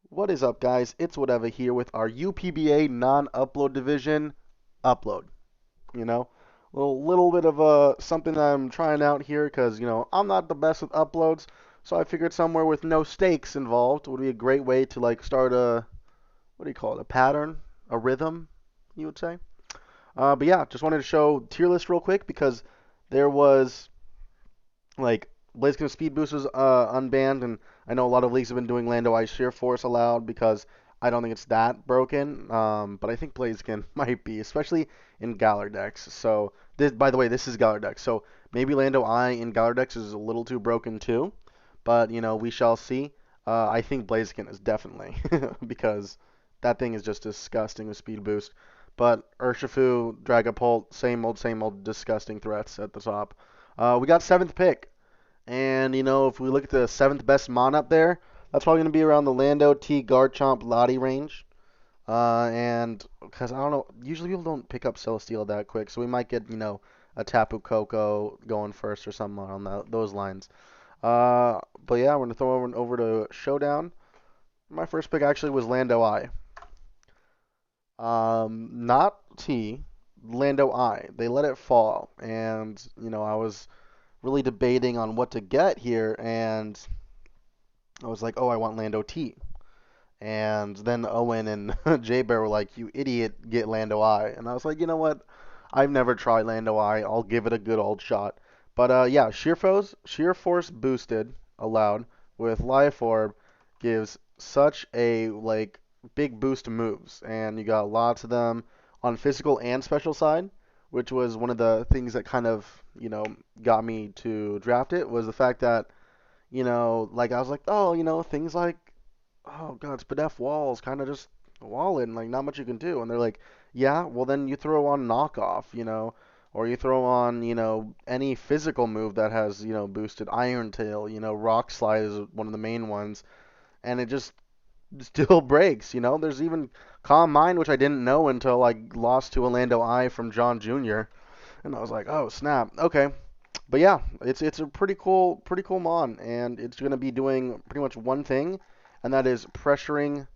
What is up, guys? It's Whatever here with our UPBA non-upload division upload. You know, little bit of something that I'm trying out here because I'm not the best with uploads, so I figured somewhere with no stakes involved would be a great way to like start a what do you call it? A pattern, a rhythm, you would say. But yeah, just wanted to show tier list real quick because there was like Blaziken Speed Boost was unbanned, and I know a lot of leagues have been doing Lando Ice Sheer Force allowed because I don't think it's that broken. But I think Blaziken might be, especially in Galar decks. So this, by the way, this is Galar deck. So maybe Lando I in Galar decks is a little too broken too, but we shall see. I think Blaziken is definitely because that thing is just disgusting with Speed Boost. But Urshifu, Dragapult, same old disgusting threats at the top. We got seventh pick. And, if we look at the seventh best mon up there, that's probably going to be around the Lando T Garchomp Lottie range. And because I don't know, usually people don't pick up Celesteela that quick, so we might get, a Tapu Koko going first or something on those lines. But yeah, we're going to throw over to Showdown. My first pick actually was Lando I. Not T, Lando I. They let it fall, and, I was really debating on what to get here, and I was like, oh, I want Lando T. And then Owen and Jay Bear were like, you idiot, get Lando I. And I was like, you know what? I've never tried Lando I. I'll give it a good old shot. But yeah, Sheer Force boosted allowed with Life Orb gives such a like big boost to moves, and you got lots of them on physical and special side, which was one of the things that kind of got me to draft it was the fact that like I was like, oh, things like, oh god, Spadef walls kind of just walling, like not much you can do. And they're like, yeah, well then you throw on knockoff, or you throw on, any physical move that has, boosted Iron Tail, Rock Slide is one of the main ones, and it just still breaks, There's even Calm Mind, which I didn't know until I lost to Orlando I from John Jr. And I was like, oh snap, okay. But yeah, it's a pretty cool mon, and it's gonna be doing pretty much one thing, and that is pressuring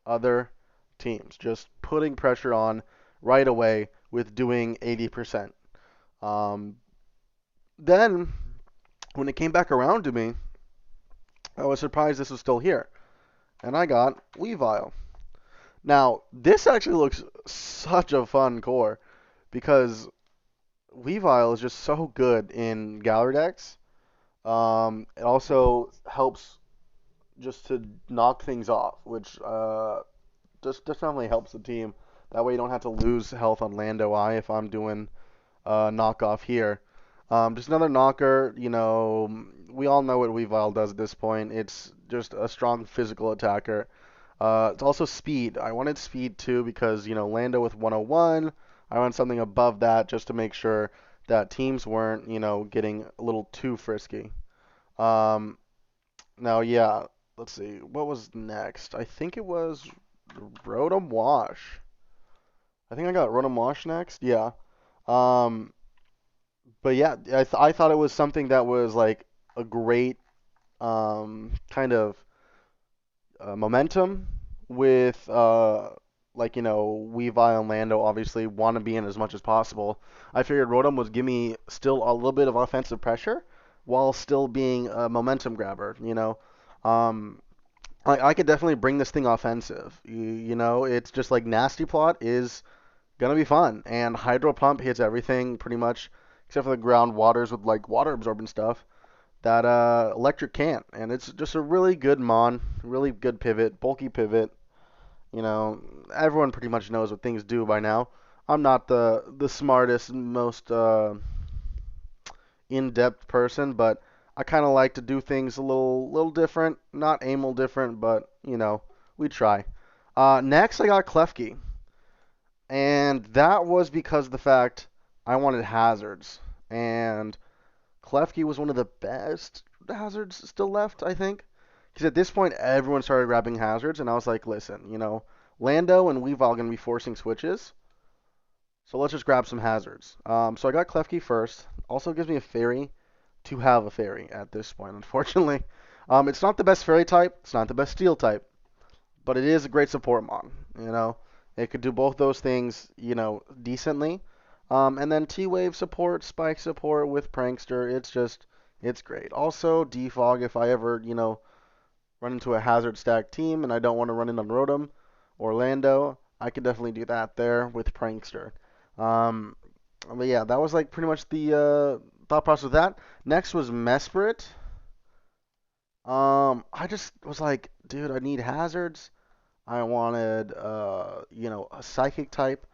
other teams, just putting pressure on right away with doing 80%. Um, then when it came back around to me, I was surprised this was still here, and I got Weavile. Now this actually looks such a fun core because Weavile is just so good in Galar decks. It also helps just to knock things off, which just definitely helps the team. That way you don't have to lose health on Lando I if I'm doing knockoff here. Just another knocker. We all know what Weavile does at this point. It's just a strong physical attacker. It's also speed. I wanted speed too because Lando with 101. I want something above that just to make sure that teams weren't getting a little too frisky. Um, Now, yeah, let's see. What was next? I think it was Rotom Wash. I think I got Rotom Wash next. Yeah. Um, but yeah, I thought it was something that was like a great kind of momentum with like Weavile and Lando obviously want to be in as much as possible. I figured Rotom would give me still a little bit of offensive pressure while still being a momentum grabber. Um, I could definitely bring this thing offensive. It's just like Nasty Plot is gonna be fun, and Hydro Pump hits everything pretty much except for the ground waters with like water absorbent stuff that Electric can't, and it's just a really good mon, really good pivot, bulky pivot. Everyone pretty much knows what things do by now. I'm not the smartest, most in-depth person, but I kind of like to do things a little different, not aimable different, but we try. Next, I got Klefki, and that was because of the fact I wanted hazards, and Klefki was one of the best hazards still left, I think, because at this point everyone started grabbing hazards, and I was like, listen, Lando and Weavile are gonna be forcing switches, so let's just grab some hazards. So I got Klefki first. Also gives me a fairy to have a fairy at this point, unfortunately. It's not the best fairy type. It's not the best steel type. but it is a great support mon. You know, it could do both those things, decently. And then T-Wave support, Spike support with Prankster, it's great. Also, Defog if I ever, run into a hazard stack team and I don't want to run in on Rotom or Lando, I could definitely do that there with Prankster. Um, but yeah, that was like pretty much the thought process of that. Next was Mesprit. I just was like, dude, I need hazards. I wanted, a psychic type,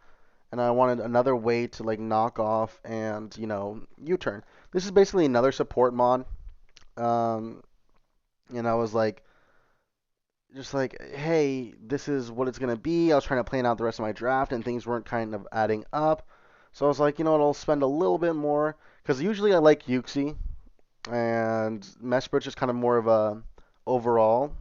and I wanted another way to like knock off and, U-turn. This is basically another support mod. Um, and I was like, just like, hey, this is what it's gonna be. I was trying to plan out the rest of my draft, and things weren't kind of adding up. So I was like, you know what, I'll spend a little bit more because usually I like Yuxi, and Mesprit's is kind of more of a overall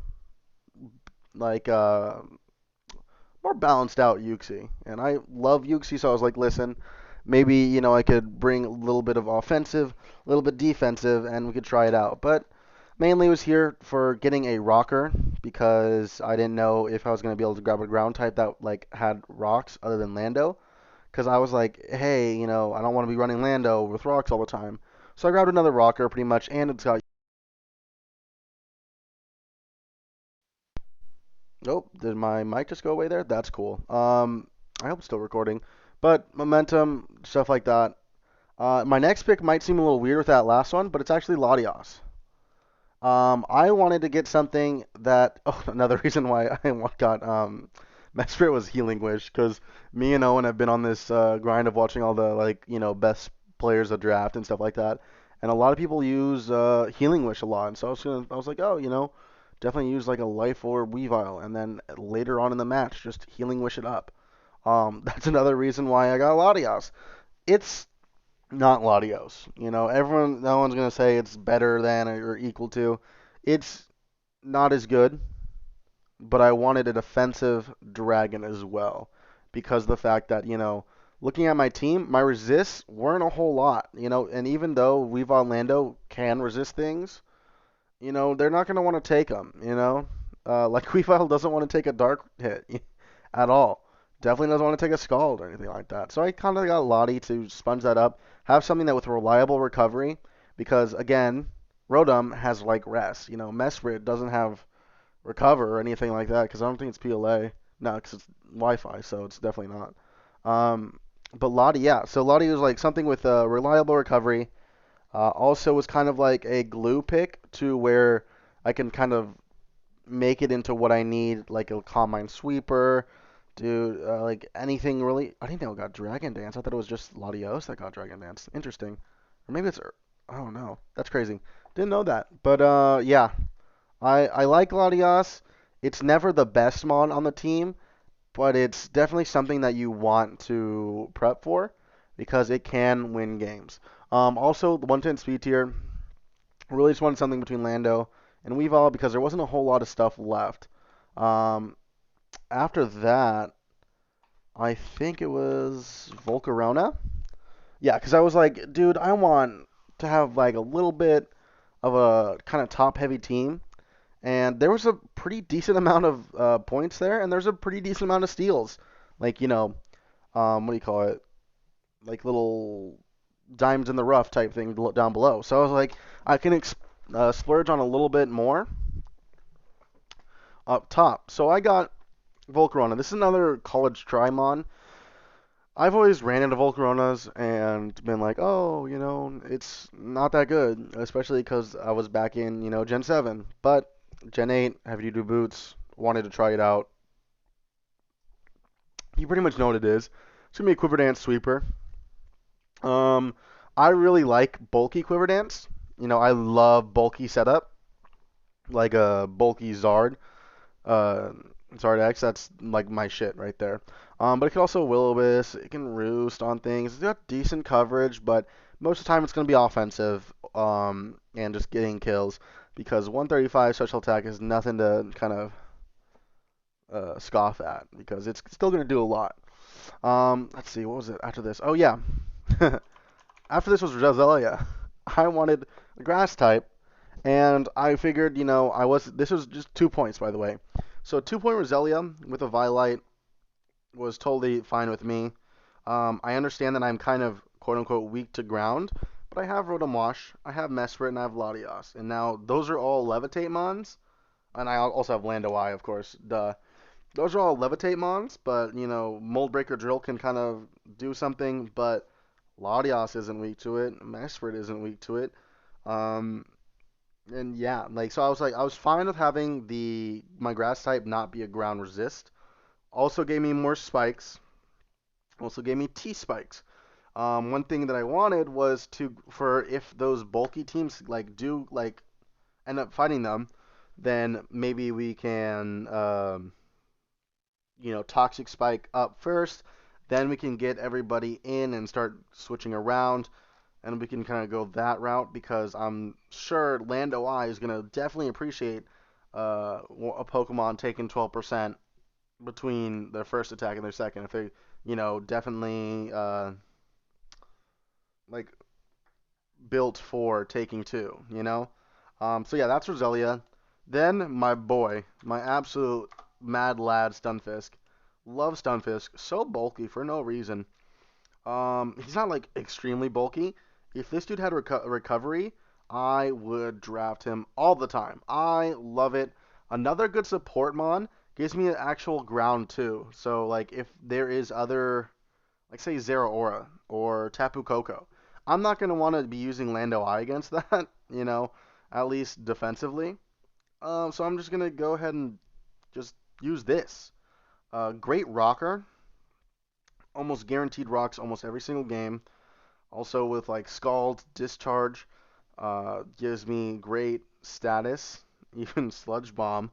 like more balanced out Yuxi. And I love Yuxi, so I was like, listen, maybe, I could bring a little bit of offensive, a little bit defensive, and we could try it out. But mainly was here for getting a rocker because I didn't know if I was going to be able to grab a ground type that like had rocks other than Lando. Because I was like, hey, I don't want to be running Lando with rocks all the time. So I grabbed another rocker pretty much, and it's got. Oh, did my mic just go away there? That's cool. I hope it's still recording. But momentum, stuff like that. My next pick might seem a little weird with that last one, but it's actually Latios. I wanted to get something that. Oh, another reason why I got Mesprit was Healing Wish, because me and Owen have been on this grind of watching all the like best players of draft and stuff like that, and a lot of people use Healing Wish a lot, and so I was like, oh, definitely use like a Life Orb Weavile, and then later on in the match, just Healing Wish it up. That's another reason why I got Latios. It's not Latios. No one's gonna say it's better than or equal to. It's not as good, but I wanted a defensive dragon as well because of the fact that looking at my team, my resists weren't a whole lot. And even though Weavile Lando can resist things, they're not gonna want to take them. Like Weavile doesn't want to take a dark hit at all. Definitely doesn't want to take a scald or anything like that. So I kind of got Lottie to sponge that up, have something that with reliable recovery, because again, Rotom has like rest. Mesprit doesn't have recover or anything like that because I don't think it's PLA. No, because it's Wi-Fi, so it's definitely not. Um, but Lottie, yeah. So Lottie was like something with reliable recovery. Also was kind of like a glue pick to where I can kind of make it into what I need, like a Combine Sweeper, dude, like anything really. I didn't know it got Dragon Dance. I thought it was just Latios that got Dragon Dance. Interesting. Or maybe it's, I don't know. That's crazy. Didn't know that. But yeah, I like Latios. It's never the best mon on the team, but it's definitely something that you want to prep for because it can win games. Also, the 110 speed tier, really just wanted something between Lando and Weavile because there wasn't a whole lot of stuff left. Um, After that, I think it was Volcarona. Yeah, because I was like, dude, I want to have like a little bit of a kind of top heavy team. And there was a pretty decent amount of points there, and there's a pretty decent amount of steals. Like, what do you call it? Like little diamonds in the rough type thing down below. So I was like, I can splurge on a little bit more up top. So I got Volcarona. This is another college Trimon. I've always ran into Volcaronas and been like, oh, it's not that good, especially because I was back in, Gen 7. But Gen 8, heavy duty boots, wanted to try it out. You pretty much know what it is. It's going to be a Quiver Dance sweeper. Um, I really like bulky Quiver Dance. I love bulky setup, like a bulky Zard. Uh, Zard X, that's like my shit right there. But it can also Will-O-Wisp. It can roost on things. It's got decent coverage, but most of the time it's going to be offensive and just getting kills because 135 special attack is nothing to kind of scoff at because it's still going to do a lot. Let's see, what was it after this? Oh, yeah. After this was Roselia. I wanted a grass type, and I figured, this was just 2 points, by the way. So 2-point Roselia with a Violite was totally fine with me. I understand that I'm kind of quote unquote weak to ground, but I have Rotom Wash, I have Mesprit, and I have Latios. And now those are all Levitate Mons. And I also have Lando Eye, of course. Duh. Those are all Levitate Mons, but, Mold Breaker Drill can kind of do something, but Latios isn't weak to it. Mesprit isn't weak to it. Um, and yeah, so I was fine with having my grass type not be a ground resist. Also gave me more spikes. Also gave me T spikes. One thing that I wanted was for if those bulky teams do end up fighting them, then maybe we can toxic spike up first, then we can get everybody in and start switching around, and we can kind of go that route because I'm sure Lando I is gonna definitely appreciate a Pokemon taking 12% between their first attack and their second if they definitely like built for taking two, So yeah, that's Roselia. Then my boy, my absolute mad lad Stunfisk. Love Stunfisk. So bulky for no reason. He's not like extremely bulky. If this dude had recovery, I would draft him all the time. I love it. Another good support mon gives me an actual ground too. So like if there is other like say Zero Aura or Tapu Koko. I'm not going to want to be using Lando Eye against that, at least defensively. So I'm just going to go ahead and just use this. Great rocker, almost guaranteed rocks almost every single game. Also with like Scald, Discharge, gives me great status, even Sludge Bomb,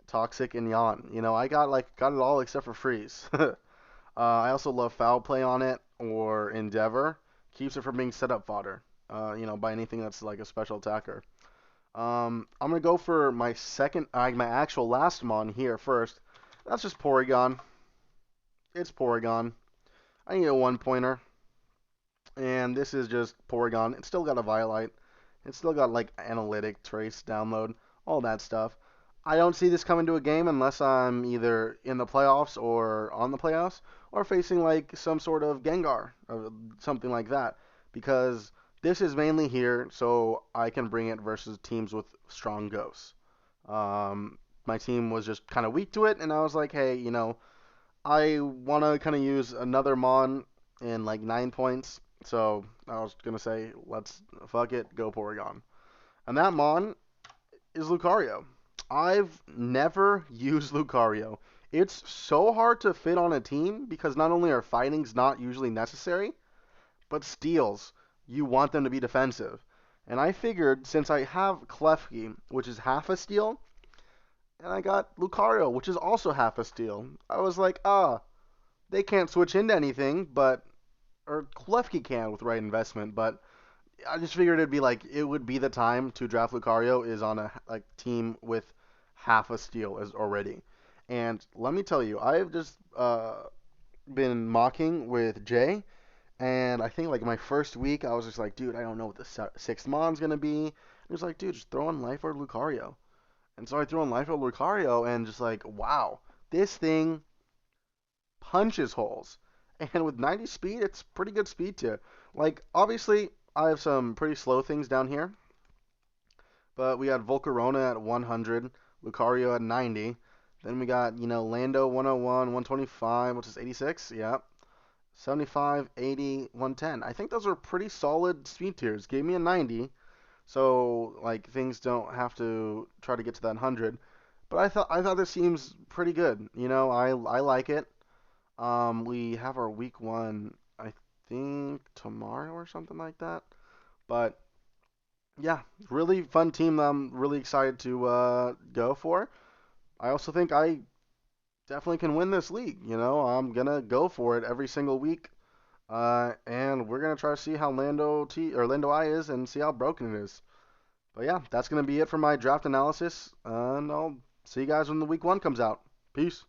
Toxic, and Yawn. I got it all except for Freeze. I also love Foul Play on it or Endeavor. Keeps it from being set up fodder, by anything that's like a special attacker. I'm gonna go for my actual last mon here first. That's just Porygon. It's Porygon. I need a 1-pointer, and this is just Porygon. It's still got a Violite. It's still got like Analytic, Trace, Download, all that stuff. I don't see this coming to a game unless I'm either in the playoffs or on the playoffs or facing like some sort of Gengar or something like that. Because this is mainly here so I can bring it versus teams with strong ghosts. My team was just kind of weak to it, and I was like, hey, I want to kind of use another Mon in like 9 points. So I was gonna say, let's fuck it, go Porygon. And that Mon is Lucario. I've never used Lucario. It's so hard to fit on a team because not only are fighting's not usually necessary, but steals. You want them to be defensive. And I figured since I have Klefki, which is half a steal, and I got Lucario, which is also half a steal, I was like, they can't switch into anything, or Klefki can with right investment, but I just figured it would be the time to draft Lucario is on a team with half a steal as already. And let me tell you, I've just been mocking with Jay, and I think like my first week I was just like, dude, I don't know what the sixth mon's gonna be. And he was like, dude, just throw on Life Orb Lucario. And so I threw on Life Orb Lucario, and just like, wow, this thing punches holes. And with 90 speed, it's pretty good speed too. Like, obviously, I have some pretty slow things down here, but we got Volcarona at 100, Lucario at 90. Then we got, Lando 101, 125, which is 86. Yeah. 75, 80, 110. I think those are pretty solid speed tiers. Gave me a 90, so like things don't have to try to get to that 100. But I thought this seems pretty good. I like it. We have our week one, I think tomorrow or something like that. But yeah, really fun team. I'm really excited to go for. I also think I definitely can win this league. I'm gonna go for it every single week, and we're gonna try to see how Lando I is and see how broken it is. But yeah, that's gonna be it for my draft analysis, and I'll see you guys when the week one comes out. Peace.